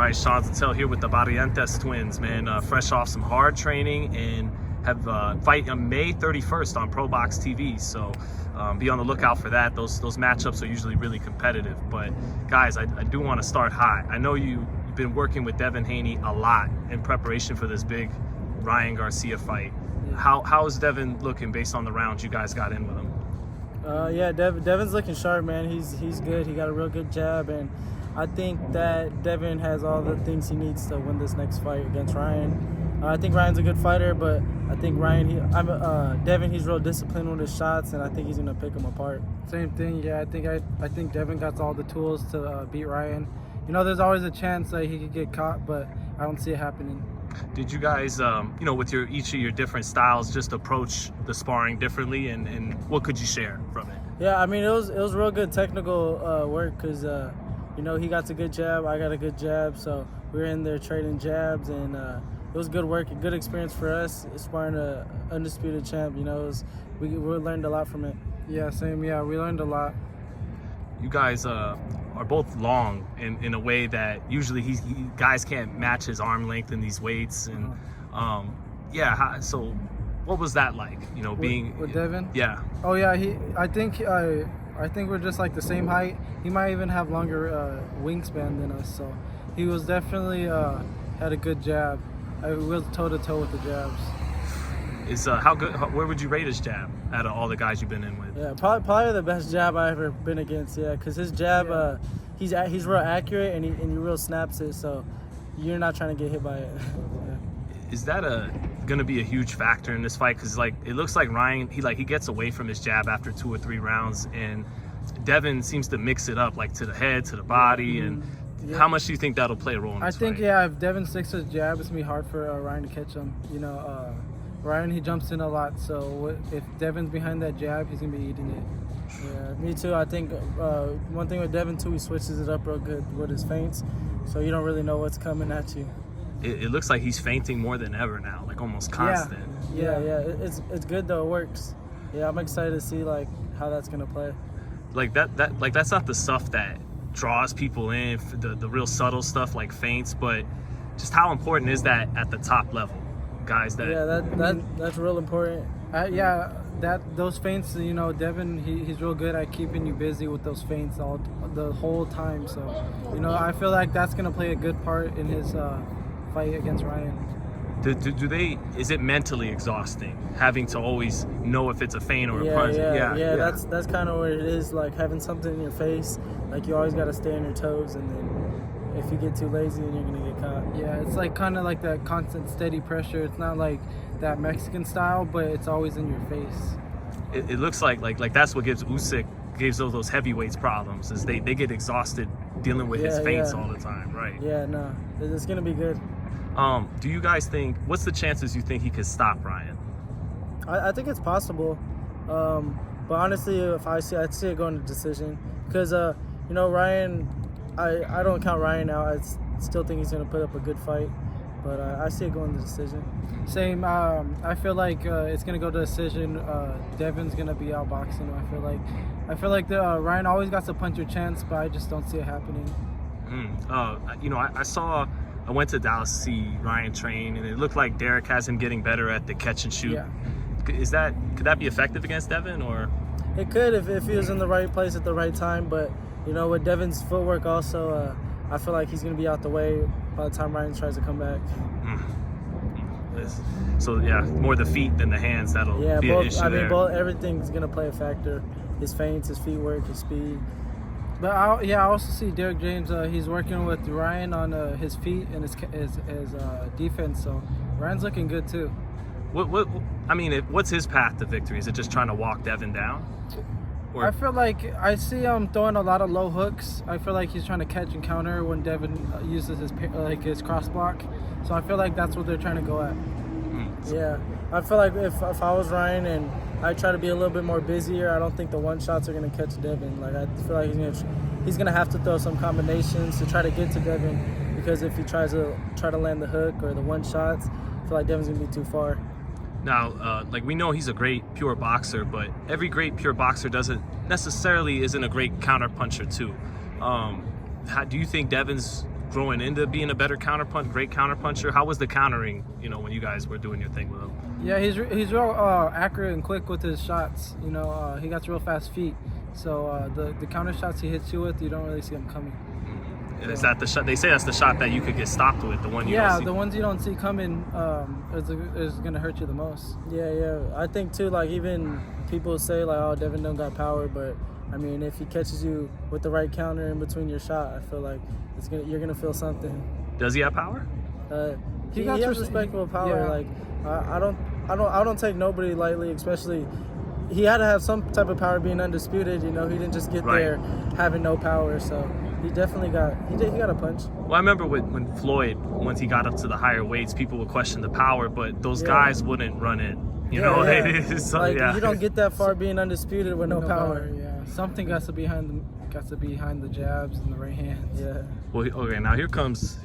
right, Sean Zittel here with the Barrientes twins, man. Fresh off some hard training and have fight on May 31st on Pro Box TV. So be on the lookout for that. Those matchups are usually really competitive. But guys, I do want to start high. I know you've been working with Devin Haney a lot in preparation for this big Ryan Garcia fight. How is Devin looking based on the rounds you guys got in with him? Yeah, Devin's looking sharp, man. He's good. He got a real good jab, and I think that Devin has all the things he needs to win this next fight against Ryan. I think Ryan's a good fighter, but I think Devin, he's real disciplined with his shots, and I think he's gonna pick him apart. Same thing, yeah. I think Devin got all the tools to beat Ryan. You know, there's always a chance that he could get caught, but I don't see it happening. Did you guys, with each of your different styles, just approach the sparring differently, and what could you share from it? Yeah, I mean, it was real good technical work because, he got a good jab, I got a good jab, so we were in there trading jabs, and it was good work, a good experience for us, sparring an undisputed champ. We learned a lot from it. Yeah, same, yeah, we learned a lot. You guys are both long in a way that usually guys can't match his arm length in these weights, and so what was that like, being with Devin? Yeah. Oh yeah, I think we're just like the same height. He might even have longer wingspan than us, so he was definitely had a good jab. I was toe to toe with the jabs. How good? Where would you rate his jab out of all the guys you've been in with? Yeah, probably the best jab I ever been against. Yeah, because his jab, he's real accurate and he real snaps it, so you're not trying to get hit by it. Yeah. Is that going to be a huge factor in this fight? Because it looks like Ryan, he gets away from his jab after 2 or 3 rounds, and Devin seems to mix it up, like to the head, to the body, and. Yeah. How much do you think that'll play a role in this fight? If Devin sticks to his jab, it's going to be hard for Ryan to catch him. Ryan, he jumps in a lot, so if Devin's behind that jab, he's going to be eating it. Yeah, me too. I think one thing with Devin, too, he switches it up real good with his feints, so you don't really know what's coming at you. It looks like he's feinting more than ever now, like almost constant. Yeah. It's good, though. It works. Yeah, I'm excited to see, how that's going to play. That's not the stuff that draws people in, the real subtle stuff like feints, but just how important is that at the top level, guys? That's real important. Those feints, Devin, he's real good at keeping you busy with those feints the whole time. So, I feel like that's gonna play a good part in his fight against Ryan. Is it mentally exhausting having to always know if it's a feint or a punch? Yeah. That's kind of what it is, like having something in your face, like you always got to stay on your toes, and then if you get too lazy, then you're gonna get caught. Yeah, it's like kind of like that constant steady pressure. It's not like that Mexican style, but it's always in your face. It looks like that's what gives those heavyweights problems, is they get exhausted dealing with his feints all the time, right? Yeah, no, it's gonna be good. Do you guys think, what's the chances you think he could stop Ryan? I think it's possible, but honestly, I'd see it going to decision, because Ryan, I don't count Ryan out. I still think he's gonna put up a good fight, but I see it going to decision. Same. I feel like it's gonna go to decision. Devin's gonna be outboxing. I feel like Ryan always got a puncher chance, but I just don't see it happening. I went to Dallas to see Ryan train, and it looked like Derek has him getting better at the catch and shoot. Yeah. Could that be effective against Devin, or? It could if he was in the right place at the right time, but with Devin's footwork also, I feel like he's gonna be out the way by the time Ryan tries to come back. So yeah, more the feet than the hands. That'll be an issue there. Everything's gonna play a factor. His feints, his feet work, his speed. But I also see Derek James. He's working with Ryan on his feet and his defense. So Ryan's looking good too. What's his path to victory? Is it just trying to walk Devin down? I feel like I see him throwing a lot of low hooks. I feel like he's trying to catch and counter when Devin uses his cross block. So I feel like that's what they're trying to go at. Yeah, I feel like if I was Ryan and I try to be a little bit more busier, I don't think the one shots are gonna catch Devin. I feel like he's gonna have to throw some combinations to try to get to Devin, because if he tries to land the hook or the one shots, I feel like Devin's gonna be too far. Now, we know he's a great pure boxer, but every great pure boxer isn't a great counter puncher too. Do you think Devin's growing into being a better great counterpuncher? How was the countering, when you guys were doing your thing with him? Yeah, he's real accurate and quick with his shots. He got real fast feet. So the counter shots he hits you with, you don't really see him coming. And is that the shot? They say that's the shot that you could get stopped with. The one you don't see. The ones you don't see coming is gonna hurt you the most. Yeah. I think too, like, even people say like, oh, Devin don't got power, but I mean, if he catches you with the right counter in between your shot, I feel like you're gonna feel something. Does he have power? He has respectable power. Yeah. Like I don't take nobody lightly, especially. He had to have some type of power being undisputed. He didn't just get there having no power. So he definitely got a punch. Well, I remember when Floyd, once he got up to the higher weights, people would question the power, but those guys wouldn't run it. You don't get that far being undisputed with no power. Yeah, something got to be behind the jabs and the right hands. Yeah. Well, okay, now here comes